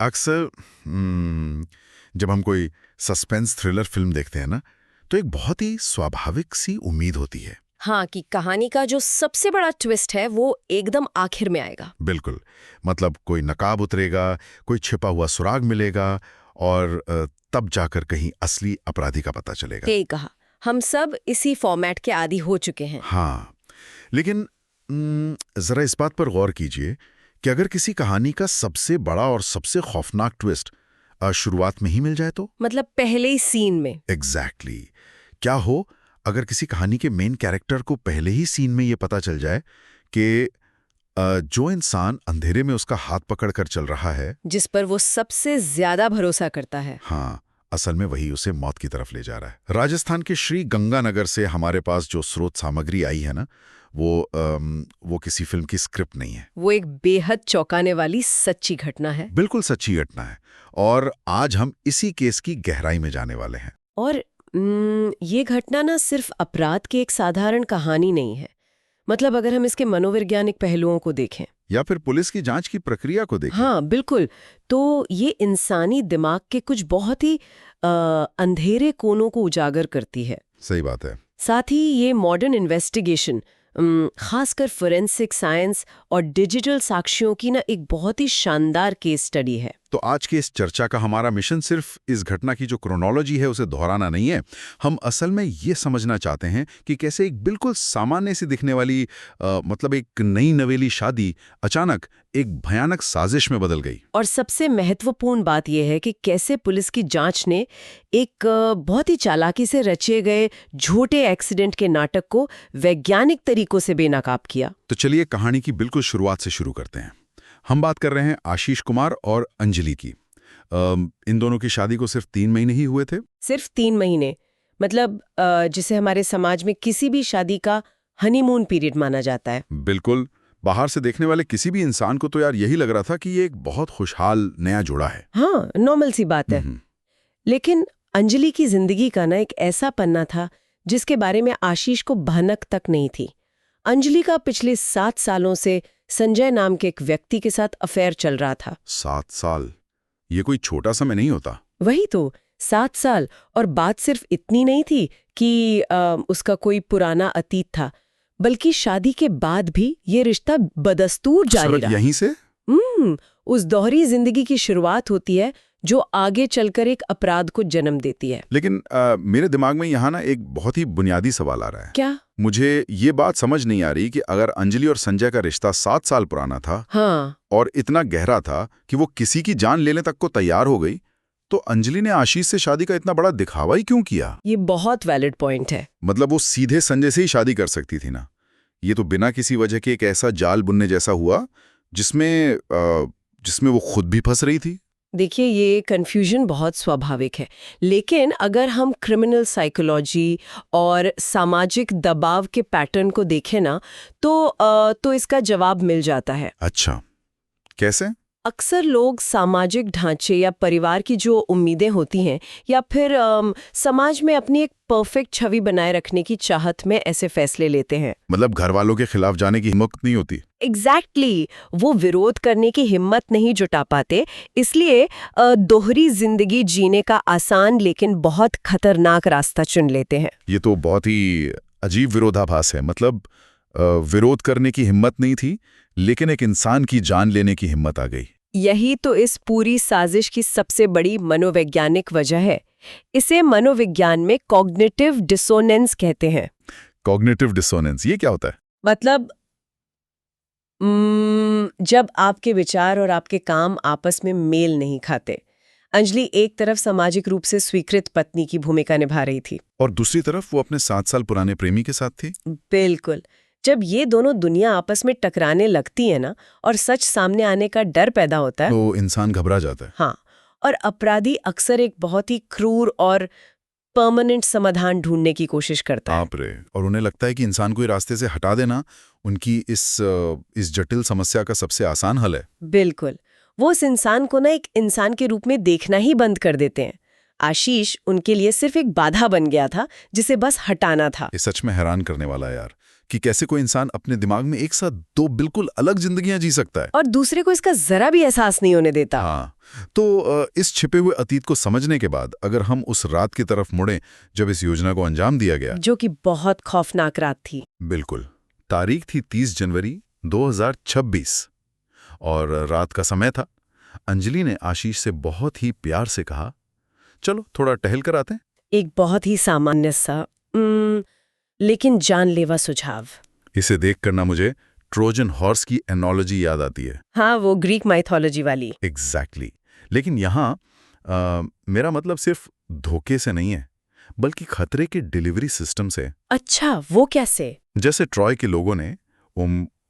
अक्सर जब हम कोई सस्पेंस थ्रिलर फिल्म देखते हैं ना, तो एक बहुत ही स्वाभाविक सी उम्मीद होती है। हाँ, कि कहानी का जो सबसे बड़ा ट्विस्ट है वो एकदम आखिर में आएगा। बिल्कुल, मतलब कोई नकाब उतरेगा, कोई छिपा हुआ सुराग मिलेगा और तब जाकर कहीं असली अपराधी का पता चलेगा। सही कहा, हम सब इसी फॉर्मेट के आदी हो चुके हैं। हाँ, लेकिन जरा इस बात पर गौर कीजिए कि अगर किसी कहानी का सबसे बड़ा और सबसे खौफनाक ट्विस्ट शुरुआत में ही मिल जाए तो? मतलब पहले ही सीन में। एग्जैक्टली क्या हो अगर किसी कहानी के मेन कैरेक्टर को पहले ही सीन में ये पता चल जाए कि जो इंसान अंधेरे में उसका हाथ पकड़कर चल रहा है, जिस पर वो सबसे ज्यादा भरोसा करता है, हाँ, असल में वही उसे मौत की तरफ ले जा रहा है। राजस्थान के श्री गंगानगर से हमारे पास जो स्रोत सामग्री आई है ना, वो किसी फिल्म की स्क्रिप्ट नहीं है। वो एक बेहद चौंकाने वाली सच्ची घटना है। बिल्कुल सच्ची घटना है और आज हम इसी केस की गहराई में जाने वाले हैं। और ये घटना ना सिर्फ अपराध की एक साधारण कहानी नहीं है। मतलब अगर हम इसके मनोवैज्ञानिक पहलुओं को देखें या फिर पुलिस की जांच की प्रक्रिया को देखें। हाँ बिल्कुल, तो ये इंसानी दिमाग के कुछ बहुत ही अंधेरे कोनों को उजागर करती है। सही बात है। साथ ही ये मॉडर्न इन्वेस्टिगेशन, खासकर फोरेंसिक साइंस और डिजिटल साक्ष्यों की ना एक बहुत ही शानदार केस स्टडी है। तो आज के इस चर्चा का हमारा मिशन सिर्फ इस घटना की जो क्रोनोलॉजी है उसे दोहराना नहीं है। हम असल में ये समझना चाहते हैं कि कैसे एक बिल्कुल सामान्य सी दिखने वाली मतलब एक नई नवेली शादी अचानक एक भयानक साजिश में बदल गई। और सबसे महत्वपूर्ण बात यह है कि कैसे पुलिस की जांच ने एक बहुत ही चालाकी से रचे गए झूठे एक्सीडेंट के नाटक को वैज्ञानिक तरीकों से बेनकाब किया। तो चलिए कहानी की बिल्कुल शुरुआत से शुरू करते हैं। हम बात कर रहे हैं आशीष कुमार और अंजलि की। इन दोनों की शादी को सिर्फ 3 महीने ही हुए थे। सिर्फ 3 महीने, मतलब जिसे हमारे समाज में किसी भी शादी का हनीमून पीरियड माना जाता है। बिल्कुल, बाहर से देखने वाले किसी भी इंसान को तो यार यही लग रहा था कि ये एक बहुत खुशहाल नया जोड़ा है। हाँ, नॉर्मल सी बात है। लेकिन अंजलि की जिंदगी का ना एक ऐसा पन्ना था जिसके बारे में आशीष को भनक तक नहीं थी। अंजलि का पिछले 7 सालों से संजय नाम के एक व्यक्ति के साथ अफेयर चल रहा था। 7 साल, ये कोई छोटा समय नहीं होता। वही तो, 7 साल। और बात सिर्फ इतनी नहीं थी कि उसका कोई पुराना अतीत था, बल्कि शादी के बाद भी ये रिश्ता बदस्तूर जारी रहा। यहीं से उस दोहरी जिंदगी की शुरुआत होती है जो आगे चलकर एक अपराध को जन्म देती है। लेकिन मेरे दिमाग में यहाँ ना एक बहुत ही बुनियादी सवाल आ रहा है। क्या? मुझे ये बात समझ नहीं आ रही कि अगर अंजलि और संजय का रिश्ता 7 साल पुराना था, हाँ, और इतना गहरा था कि वो किसी की जान लेने तक को तैयार हो गई, तो अंजलि ने आशीष से शादी का इतना बड़ा दिखावा ही क्यों किया? ये बहुत वैलिड पॉइंट है। मतलब वो सीधे संजय से ही शादी कर सकती थी ना। ये तो बिना किसी वजह के एक ऐसा जाल बुनने जैसा हुआ जिसमें वो खुद भी फंस रही थी। देखिए, ये कंफ्यूजन बहुत स्वाभाविक है, लेकिन अगर हम क्रिमिनल साइकोलॉजी और सामाजिक दबाव के पैटर्न को देखें ना, तो इसका जवाब मिल जाता है। अच्छा, कैसे? अक्सर लोग सामाजिक ढांचे या परिवार की जो उम्मीदें होती हैं या फिर समाज में अपनी एक परफेक्ट छवि बनाए रखने की चाहत में ऐसे फैसले लेते हैं। मतलब घर वालों के खिलाफ जाने की हिम्मत नहीं होती। एग्जैक्टली, वो विरोध करने की हिम्मत नहीं जुटा पाते, इसलिए दोहरी जिंदगी जीने का आसान लेकिन बहुत खतरनाक रास्ता चुन लेते हैं। ये तो बहुत ही अजीब विरोधाभास है। मतलब विरोध करने की हिम्मत नहीं थी, लेकिन एक इंसान की जान लेने की हिम्मत आ गई। यही तो इस पूरी साजिश की सबसे बड़ी मनोवैज्ञानिक वजह है। इसे मनोविज्ञान में कॉग्निटिव डिसोनेंस कहते हैं। कॉग्निटिव डिसोनेंस, ये क्या होता है? मतलब जब आपके विचार और आपके काम आपस में मेल नहीं खाते। अंजलि एक तरफ सामाजिक रूप से स्वीकृत पत्नी की भूमिका निभा रही थी, और दूसरी तरफ वो अपने 7 साल पुराने प्रेमी के साथ थी। बिल्कुल। जब ये दोनों दुनिया आपस में टकराने लगती है ना, और सच सामने आने का डर पैदा होता है, तो इंसान घबरा जाता है। हाँ, और अपराधी अक्सर एक बहुत ही क्रूर और परमानेंट समाधान ढूंढने की कोशिश करता है। आप रे, और उन्हें लगता है कि इंसान को ये रास्ते से हटा देना उनकी इस जटिल समस्या का सबसे आसान हल है। बिल्कुल, वो उस इंसान को ना एक इंसान के रूप में देखना ही बंद कर देते हैं। आशीष उनके लिए सिर्फ एक बाधा बन गया था जिसे बस हटाना था। ये सच में हैरान करने वाला है यार, कि कैसे कोई इंसान अपने दिमाग में एक साथ दो बिल्कुल अलग जिंदगियां जी सकता है। और दूसरे को इसका जरा भी एहसास नहीं होने देता। हाँ, तो इस छिपे हुए अतीत को समझने के बाद अगर हम उस रात की तरफ मुड़ें जब इस योजना को अंजाम दिया गया, जो कि बहुत खौफनाक रात थी। बिल्कुल, तारीख थी 30 जनवरी 2026 और रात का समय था। अंजलि ने आशीष से बहुत ही प्यार से कहा, चलो थोड़ा टहल कर आते हैं। एक बहुत ही सामान्य सा लेकिन जानलेवा सुझाव। इसे देख कर ना मुझे ट्रोजन हॉर्स की एनोलॉजी याद आती है। हाँ, वो ग्रीक माइथोलॉजी वाली। एग्जैक्टली। लेकिन यहाँ मेरा मतलब सिर्फ धोखे से नहीं है, बल्कि खतरे के डिलीवरी सिस्टम से। अच्छा, वो कैसे? जैसे ट्रॉय के लोगों ने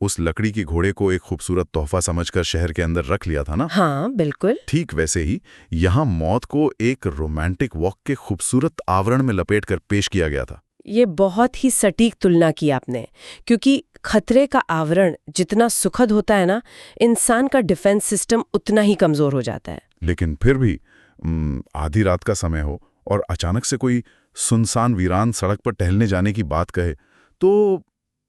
उस लकड़ी की घोड़े को एक खूबसूरत तोहफा समझकर शहर के अंदर रख लिया था ना। हाँ, बिल्कुल। ठीक वैसे ही यहाँ मौत को एक रोमांटिक वॉक के खूबसूरत आवरण में लपेटकर पेश किया गया था। ये बहुत ही सटीक तुलना की आपने, क्योंकि खतरे का आवरण जितना सुखद होता है ना, इंसान का डिफेंस सिस्टम उतना ही कमजोर हो जाता है। लेकिन फिर भी आधी रात का समय हो और अचानक से कोई सुनसान वीरान सड़क पर टहलने जाने की बात कहे तो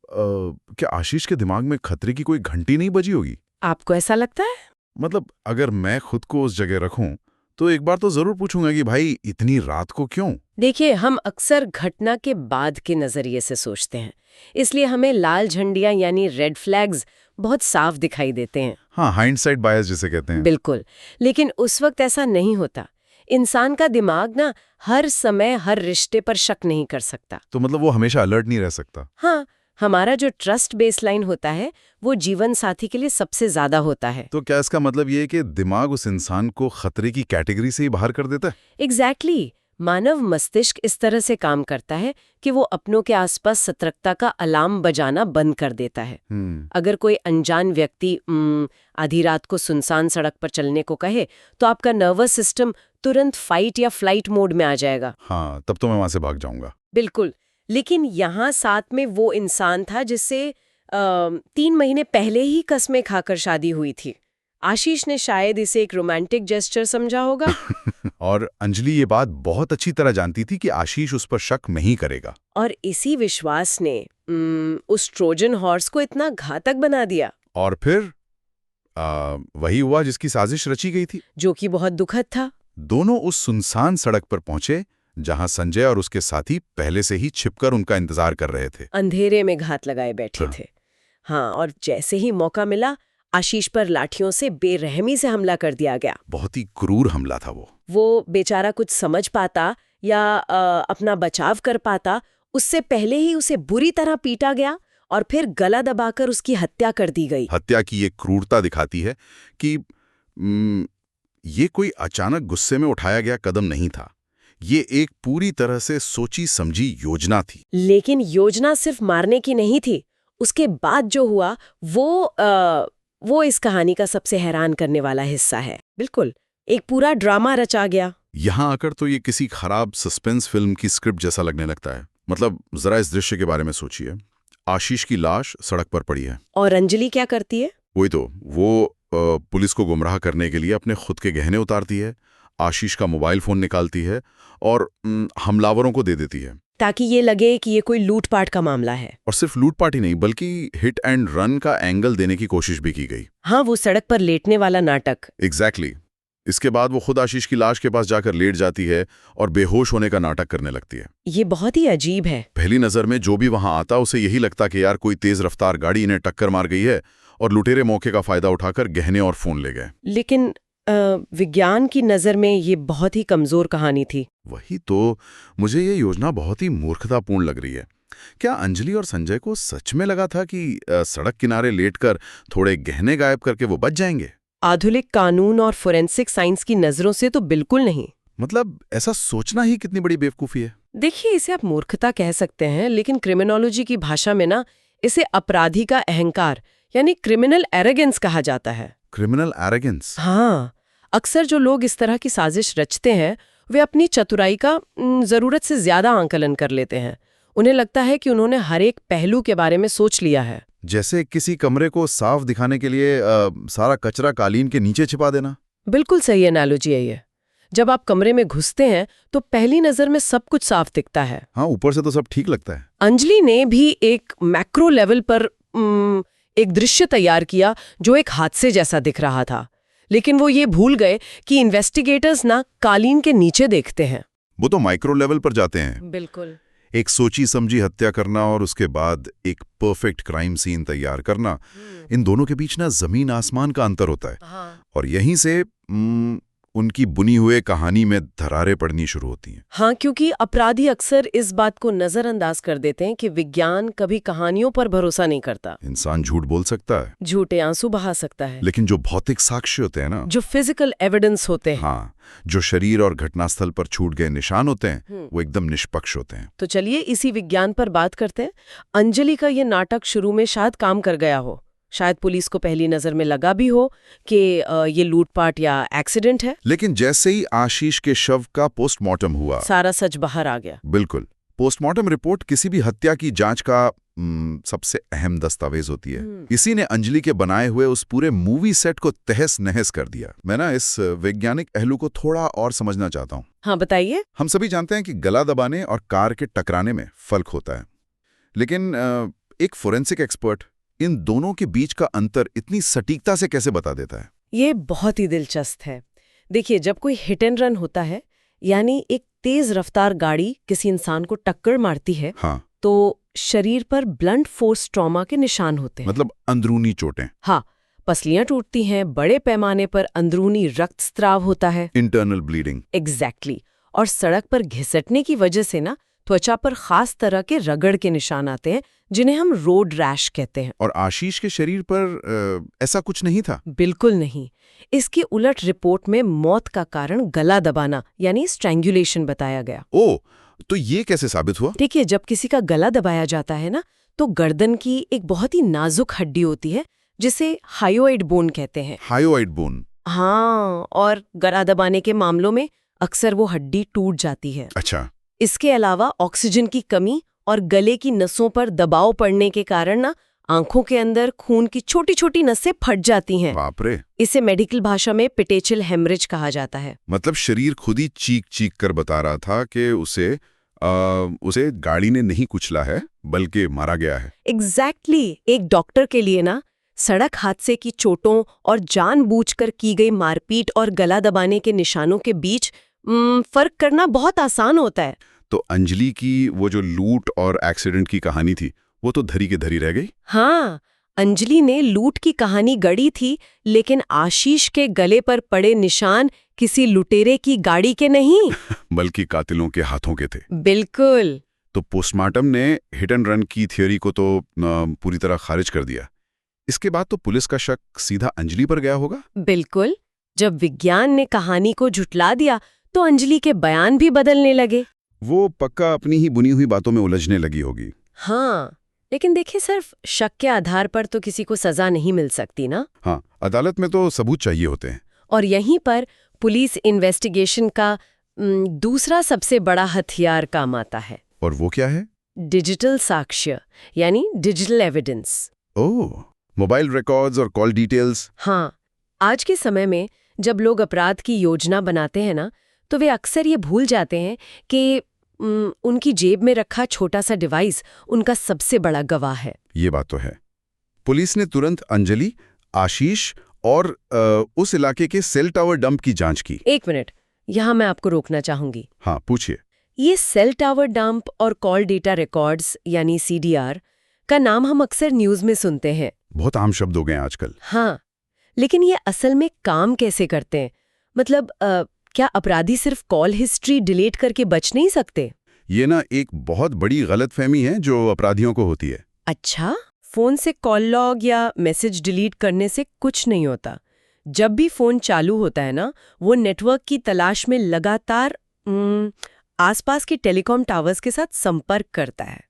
क्या आशीष के दिमाग में खतरे की कोई घंटी नहीं बजी होगी? आपको ऐसा लगता है? मतलब अगर मैं खुद को उस जगह रखूं तो एक बार तो जरूर पूछूंगा कि भाई इतनी रात को क्यों? देखिए, हम अक्सर घटना के बाद के नजरिए से सोचते हैं, इसलिए हमें लाल झंडियां यानी रेड फ्लैग्स बहुत साफ दिखाई देते हैं। हाँ, हाइंडसाइट बायस जिसे कहते हैं। बिल्कुल, लेकिन उस वक्त ऐसा नहीं होता। इंसान का दिमाग ना हर समय हर रिश्ते पर शक नहीं कर सकता। तो मतलब वो हमेशा अलर्ट नहीं रह सकता। हाँ, हमारा जो ट्रस्ट बेसलाइन होता है वो जीवन साथी के लिए सबसे ज्यादा होता है। तो क्या इसका मतलब ये है कि दिमाग उस इंसान को खतरे की कैटेगरी से ही बाहर कर देता है? एग्जैक्टली। मानव मस्तिष्क इस तरह से काम करता है कि वो अपनों के आसपास सतर्कता का अलार्म बजाना बंद कर देता है। अगर कोई अनजान व्यक्ति आधी रात को सुनसान सड़क पर चलने को कहे तो आपका नर्वस सिस्टम तुरंत फाइट या फ्लाइट मोड में आ जाएगा। हाँ, तब तो मैं वहां से भाग जाऊंगा। बिल्कुल, लेकिन यहाँ साथ में वो इंसान था जिससे 3 महीने पहले ही कस्में खाकर शादी हुई थी। आशीष ने शायद इसे एक रोमांटिक जेस्चर समझा होगा। और अंजलि ये बात बहुत अच्छी तरह जानती थी कि आशीष उस पर शक नहीं करेगा। और इसी विश्वास ने उस ट्रोजन हॉर्स को इतना घातक बना दिया। और फिर वही हुआ जिसकी साजिश रची गई थी, जो कि बहुत दुखद था। दोनों उस सुनसान सड़क पर पहुंचे जहां संजय और उसके साथी पहले से ही छिपकर उनका इंतजार कर रहे थे। अंधेरे में घात लगाए बैठे थे। हाँ, और जैसे ही मौका मिला आशीष पर लाठियों से बेरहमी से हमला कर दिया गया। बहुत ही क्रूर हमला था वो बेचारा कुछ समझ पाता या अपना बचाव कर पाता, उससे पहले ही उसे बुरी तरह पीटा गया और फिर गला दबाकर उसकी हत्या कर दी गई। हत्या की ये क्रूरता दिखाती है कि ये कोई अचानक गुस्से में उठाया गया कदम नहीं था। ये एक पूरी तरह से सोची समझी योजना थी। लेकिन योजना सिर्फ मारने की नहीं थी। उसके बाद जो हुआ वो इस कहानी का सबसे हैरान करने वाला हिस्सा है। बिल्कुल, एक पूरा ड्रामा रचा गया। यहाँ आकर तो ये किसी खराब सस्पेंस फिल्म की स्क्रिप्ट जैसा लगने लगता है। मतलब जरा इस दृश्य के बारे में सोचिए। आशीष की लाश सड़क पर पड़ी है और अंजलि क्या करती है? वही तो, वो पुलिस को गुमराह करने के लिए अपने खुद के गहने उतारती है, आशीष का मोबाइल फोन निकालती है और हमलावरों को दे देती है, ताकि ये लगे कि ये कोई लूटपाट का मामला है। और सिर्फ लूटपाट ही नहीं बल्कि हिट एंड रन का एंगल देने की कोशिश भी की गई। हाँ, वो सड़क पर लेटने वाला नाटक। एग्जैक्टली। इसके बाद वो खुद आशीष की लाश के पास जाकर लेट जाती है और बेहोश होने का नाटक करने लगती है। ये बहुत ही अजीब है। पहली नजर में जो भी वहां आता उसे यही लगता कि यार कोई तेज रफ्तार गाड़ी इन्हें टक्कर मार गई है और लुटेरे मौके का फायदा उठाकर गहने और फोन ले गए। लेकिन विज्ञान की नजर में ये बहुत ही कमजोर कहानी थी। वही तो, मुझे ये योजना बहुत ही मूर्खतापूर्ण लग रही है। क्या अंजलि और संजय को सच में लगा था कि सड़क किनारे लेटकर थोड़े गहने गायब करके वो बच जाएंगे? आधुनिक कानून और फोरेंसिक साइंस की नजरों से तो बिल्कुल नहीं। मतलब ऐसा सोचना ही कितनी बड़ी बेवकूफी है। देखिए, इसे आप मूर्खता कह सकते हैं, लेकिन क्रिमिनोलॉजी की भाषा में ना इसे अपराधी का अहंकार यानी क्रिमिनल एरोगेंस कहा जाता है। Criminal arrogance? हाँ, अक्सर जो लोग इस तरह की साजिश रचते हैं वे अपनी चतुराई का जरूरत से ज्यादा आंकलन कर लेते हैं। उन्हें लगता है कि उन्होंने हर एक पहलू के बारे में सोच लिया है। जैसे किसी कमरे को साफ दिखाने के लिए सारा कचरा कालीन के नीचे छिपा देना। बिल्कुल सही एनालॉजी है ये। जब आप कमरे में घुसते हैं तो पहली नजर में सब कुछ साफ दिखता है। हाँ, ऊपर से तो सब ठीक लगता है। अंजलि ने भी एक मैक्रो लेवल पर एक दृश्य तैयार किया जो एक हादसे जैसा दिख रहा था, लेकिन वो ये भूल गए कि इन्वेस्टिगेटर्स ना कालीन के नीचे देखते हैं। वो तो माइक्रो लेवल पर जाते हैं। बिल्कुल। एक सोची समझी हत्या करना और उसके बाद एक परफेक्ट क्राइम सीन तैयार करना, इन दोनों के बीच ना जमीन आसमान का अंतर होता है। हाँ। और यहीं से उनकी बुनी हुए कहानी में दरारें पड़नी शुरू होती हैं। हाँ, क्योंकि अपराधी अक्सर इस बात को नजरअंदाज कर देते हैं कि विज्ञान कभी कहानियों पर भरोसा नहीं करता। इंसान झूठ बोल सकता है, झूठे आंसू बहा सकता है, लेकिन जो भौतिक साक्ष्य होते हैं ना, जो फिजिकल एविडेंस होते हैं, हाँ, जो शरीर और घटनास्थल पर छूट गए निशान होते हैं, वो एकदम निष्पक्ष होते हैं। तो चलिए इसी विज्ञान पर बात करते हैं। अंजलि का ये नाटक शुरू में शायद काम कर गया हो, शायद पुलिस को पहली नजर में लगा भी हो कि ये लूटपाट या एक्सीडेंट है, लेकिन जैसे ही आशीष के शव का पोस्टमार्टम हुआ, सारा सच बाहर आ गया। बिल्कुल। पोस्टमार्टम रिपोर्ट किसी भी हत्या की जांच का सबसे अहम दस्तावेज होती है। इसी ने अंजलि के बनाए हुए उस पूरे मूवी सेट को तहस नहस कर दिया। मैं ना इस वैज्ञानिक पहलू को थोड़ा और समझना चाहता हूँ। हाँ, बताइए। हम सभी जानते हैं कि गला दबाने और कार के टकराने में फर्क होता है, लेकिन एक फोरेंसिक एक्सपर्ट इन दोनों के बीच का अंतर इतनी सटीकता से कैसे बता देता है? ये बहुत ही दिलचस्प है। देखिए, जब कोई हिट एंड रन होता है, यानी एक तेज रफ्तार गाड़ी किसी इंसान को टक्कर मारती है, हाँ, तो शरीर पर ब्लंट फोर्स ट्रॉमा के निशान होते हैं। मतलब अंदरूनी चोटें। हाँ, पसलियां टूटती हैं, बड़े पैमाने पर अंदरूनी रक्तस्राव होता है, इंटरनल ब्लीडिंग। एग्जैक्टली। और सड़क पर घिसटने की वजह से ना त्वचा पर खास तरह के रगड़ के निशान आते हैं, जिन्हें हम रोड रैश कहते हैं। और आशीष के शरीर पर ऐसा कुछ नहीं था? बिल्कुल नहीं। इसके उलट रिपोर्ट में मौत का कारण गला दबाना यानी स्ट्रैंगुलेशन बताया गया। ओह, तो ये कैसे साबित हुआ? देखिए, जब किसी का गला दबाया जाता है ना, तो गर्दन की एक बहुत ही नाजुक हड्डी होती है जिसे हायोइड बोन कहते हैं। Hyoid bone? हाँ, और गला दबाने के मामलों में अक्सर वो हड्डी टूट जाती है। अच्छा। इसके अलावा ऑक्सीजन की कमी और गले की नसों पर दबाव पड़ने के कारण ना आंखों के अंदर खून की छोटी छोटी नसें फट जाती हैं। बाप रे। इसे मेडिकल भाषा में पेटेचिल हेमरेज कहा जाता है। मतलब शरीर खुद ही चीख चीख कर बता रहा था कि उसे गाड़ी ने नहीं कुचला है, बल्कि मारा गया है। एग्जैक्टली। एक डॉक्टर के लिए ना सड़क हादसे की चोटों और जानबूझकर की गई मारपीट और गला दबाने के निशानों के बीच फर्क करना बहुत आसान होता है। तो अंजलि की वो जो लूट और एक्सीडेंट की कहानी थी, वो तो धरी के धरी रह गई। हाँ, अंजलि ने लूट की कहानी गढ़ी थी, लेकिन आशीष के गले पर पड़े निशान किसी लुटेरे की गाड़ी के नहीं बल्कि कातिलों के हाथों के थे। बिल्कुल। तो पोस्टमार्टम ने हिट एंड रन की थ्योरी को तो पूरी तरह खारिज कर दिया। इसके बाद तो पुलिस का शक सीधा अंजलि पर गया होगा। बिल्कुल। जब विज्ञान ने कहानी को झुठला दिया तो अंजलि के बयान भी बदलने लगे। वो पक्का अपनी ही बुनी हुई बातों में उलझने लगी होगी। हाँ, लेकिन देखिए, सिर्फ शक के आधार पर तो किसी को सजा नहीं मिल सकती ना। हाँ, अदालत में तो सबूत चाहिए होते हैं। और यहीं पर पुलिस इन्वेस्टिगेशन का दूसरा सबसे बड़ा हथियार काम आता है। और वो क्या है? डिजिटल साक्ष्य, यानी डिजिटल एविडेंस। ओह, मोबाइल रिकॉर्ड्स और कॉल डिटेल्स। हाँ, आज के समय में जब लोग अपराध की योजना बनाते हैं ना, तो वे अक्सर ये भूल जाते हैं कि उनकी जेब में रखा छोटा सा डिवाइस उनका सबसे बड़ा गवाह है। ये बात तो है। पुलिस ने तुरंत अंजलि, आशीष और उस इलाके के सेल टावर डंप की जांच की। एक मिनट, यहाँ मैं आपको रोकना चाहूंगी। हाँ, पूछिए। ये सेल टावर डंप और कॉल डेटा रिकॉर्ड्स यानी CDR का नाम हम अक्सर न्यूज़ में सुनते हैं। बहुत आम शब्द हो गए आजकल। हाँ, लेकिन ये असल में काम कैसे करते हैं? मतलब क्या अपराधी सिर्फ कॉल हिस्ट्री डिलीट करके बच नहीं सकते? ये ना एक बहुत बड़ी गलतफहमी है जो अपराधियों को होती है। अच्छा, फोन से कॉल लॉग या मैसेज डिलीट करने से कुछ नहीं होता। जब भी फोन चालू होता है ना, वो नेटवर्क की तलाश में लगातार आसपास के टेलीकॉम टावर्स के साथ संपर्क करता है।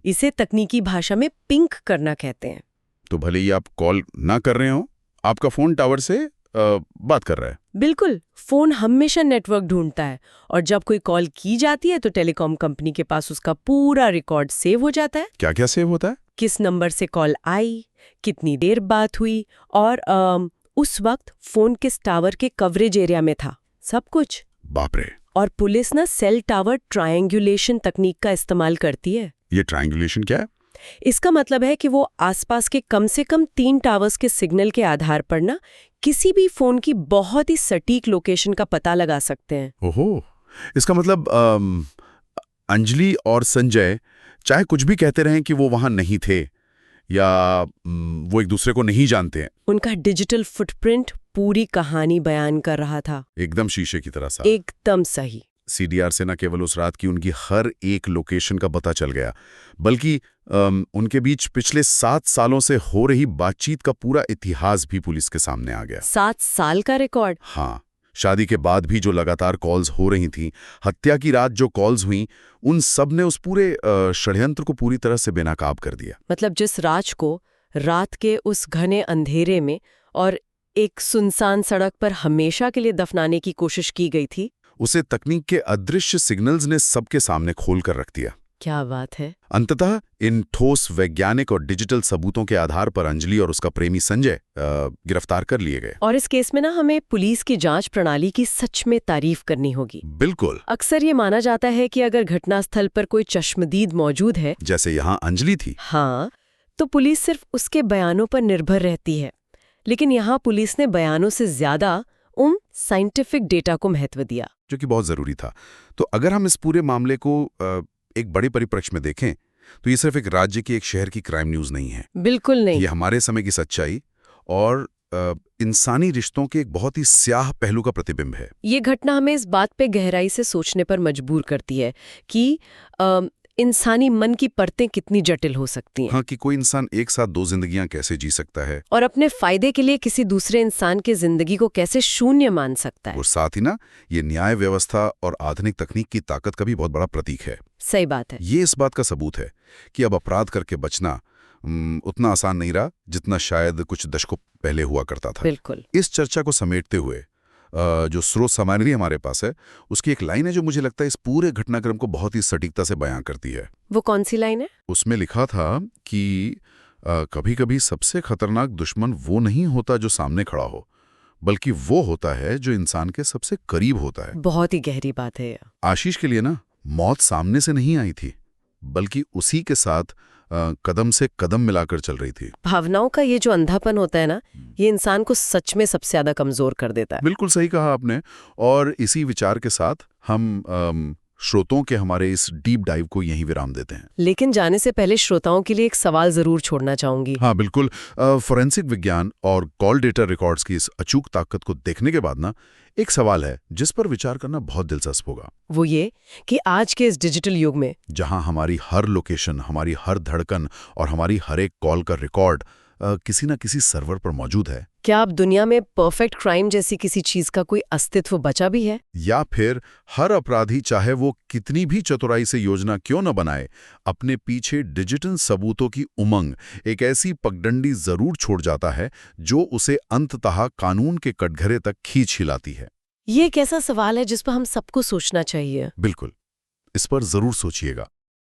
इसे तकनीकी भाषा में पिंक करना कहते हैं। तो भले ही आप कॉल ना कर रहे हो, आपका फोन टावर से बात कर रहा है। बिल्कुल, फोन हमेशा नेटवर्क ढूंढता है और जब कोई कॉल की जाती है तो टेलीकॉम कंपनी के पास उसका पूरा रिकॉर्ड सेव हो जाता है। क्या क्या सेव होता है? किस नंबर से कॉल आई, कितनी देर बात हुई और उस वक्त फोन किस टावर के कवरेज एरिया में था, सब कुछ। बाप रे। और पुलिस ना सेल टावर ट्रायंगुलेशन तकनीक का इस्तेमाल करती है। ये ट्रायंगुलेशन क्या है? इसका मतलब है कि वो आसपास के कम से कम 3 टावर्स के सिग्नल के आधार पर ना किसी भी फोन की बहुत ही सटीक लोकेशन का पता लगा सकते हैं। ओहो, इसका मतलब अंजलि और संजय चाहे कुछ भी कहते रहें कि वो वहां नहीं थे या वो एक दूसरे को नहीं जानते हैं, उनका डिजिटल फुटप्रिंट पूरी कहानी बयान कर रहा था। एकदम शीशे की तरह सा। एकदम सही। सीडीआर से न केवल उस रात की उनकी हर एक लोकेशन का पता चल गया, बल्कि उनके बीच पिछले 7 सालों से हो रही बातचीत का पूरा इतिहास भी पुलिस के सामने आ गया। 7 साल का रिकॉर्ड। हाँ, शादी के बाद भी जो लगातार कॉल्स हो रही थीं, हत्या की रात जो कॉल्स हुईं, उन सब ने उस पूरे षड्यंत्र को पूरी तरह से बेनकाब कर दिया। मतलब जिस राज को रात के उस घने अंधेरे में और एक सुनसान सड़क पर हमेशा के लिए दफनाने की कोशिश की गई थी, उसे तकनीक के अदृश्य सिग्नल्स ने सबके सामने खोल कर रख दिया। क्या बात है। अंततः इन ठोस वैज्ञानिक और डिजिटल सबूतों के आधार पर अंजलि और उसका प्रेमी संजय गिरफ्तार कर लिए गए। और इस केस में ना हमें पुलिस की जांच प्रणाली की सच में तारीफ करनी होगी। बिल्कुल। अक्सर ये माना जाता है कि अगर घटनास्थल पर कोई चश्मदीद मौजूद है, जैसे यहाँ अंजलि थी, हाँ, तो पुलिस सिर्फ उसके बयानों पर निर्भर रहती है। लेकिन यहाँ पुलिस ने बयानों से ज्यादा साइंटिफिक डेटा को महत्व दिया, जो कि बहुत जरूरी था। तो अगर हम इस पूरे मामले को एक बड़े परिप्रेक्ष्य में देखें, तो ये सिर्फ एक राज्य की, एक शहर की क्राइम न्यूज नहीं है। बिल्कुल नहीं। ये हमारे समय की सच्चाई और इंसानी रिश्तों के एक बहुत ही स्याह पहलू का प्रतिबिंब है। ये घटना हमें इस बात पे गहराई से सोचने पर मजबूर करती है कि इंसानी मन की परतें कितनी जटिल हो सकती हैं। हाँ, कि कोई इंसान एक साथ 2 जिंदगियां कैसे जी सकता है और अपने फायदे के लिए किसी दूसरे इंसान की जिंदगी को कैसे शून्य मान सकता है। और साथ ही ना, ये न्याय व्यवस्था और आधुनिक तकनीक की ताकत का भी बहुत बड़ा प्रतीक है। सही बात है। ये इस बात का सबूत है कि अब अपराध करके बचना उतना आसान नहीं रहा जितना शायद कुछ दशकों पहले हुआ करता था। बिल्कुल। इस चर्चा को समेटते हुए जो स्रोत सामग्री हमारे पास है, उसकी एक लाइन है जो मुझे लगता है इस पूरे घटनाक्रम को बहुत ही सटीकता से बयां करती है। वो कौन सी लाइन है? उसमें लिखा था कि कभी-कभी सबसे खतरनाक दुश्मन वो नहीं होता जो सामने खड़ा हो, बल्कि वो होता है जो इंसान के सबसे करीब होता है। बहुत ही गहरी बात है। आशीष के लिए ना, मौत सामने से नहीं आई थी, बल्कि उसी के साथ कदम से कदम मिलाकर चल रही थी। भावनाओं का ये जो अंधापन होता है ना, ये इंसान को सच में सबसे ज्यादा कमजोर कर देता है। बिल्कुल सही कहा आपने। और इसी विचार के साथ हम श्रोताओं के हमारे इस डीप डाइव को यहीं विराम देते हैं। लेकिन जाने से पहले श्रोताओं के लिए एक सवाल जरूर छोड़ना चाहूंगी। हाँ बिल्कुल। फोरेंसिक विज्ञान और कॉल डेटा रिकॉर्ड्स की इस अचूक ताकत को देखने के बाद ना, एक सवाल है जिस पर विचार करना बहुत दिलचस्प होगा। वो ये कि आज के इस डिजिटल युग में, जहां हमारी हर लोकेशन, हमारी हर धड़कन और हमारी हर एक कॉल का रिकॉर्ड किसी न किसी सर्वर पर मौजूद है, क्या अब दुनिया में परफेक्ट क्राइम जैसी किसी चीज का कोई अस्तित्व बचा भी है? या फिर हर अपराधी, चाहे वो कितनी भी चतुराई से योजना क्यों न बनाए, अपने पीछे डिजिटल सबूतों की उमंग, एक ऐसी पगडंडी जरूर छोड़ जाता है जो उसे अंततः कानून के कटघरे तक खींच हिलाती है? ये एक ऐसा सवाल है जिस पर हम सबको सोचना चाहिए। बिल्कुल, इस पर जरूर सोचिएगा।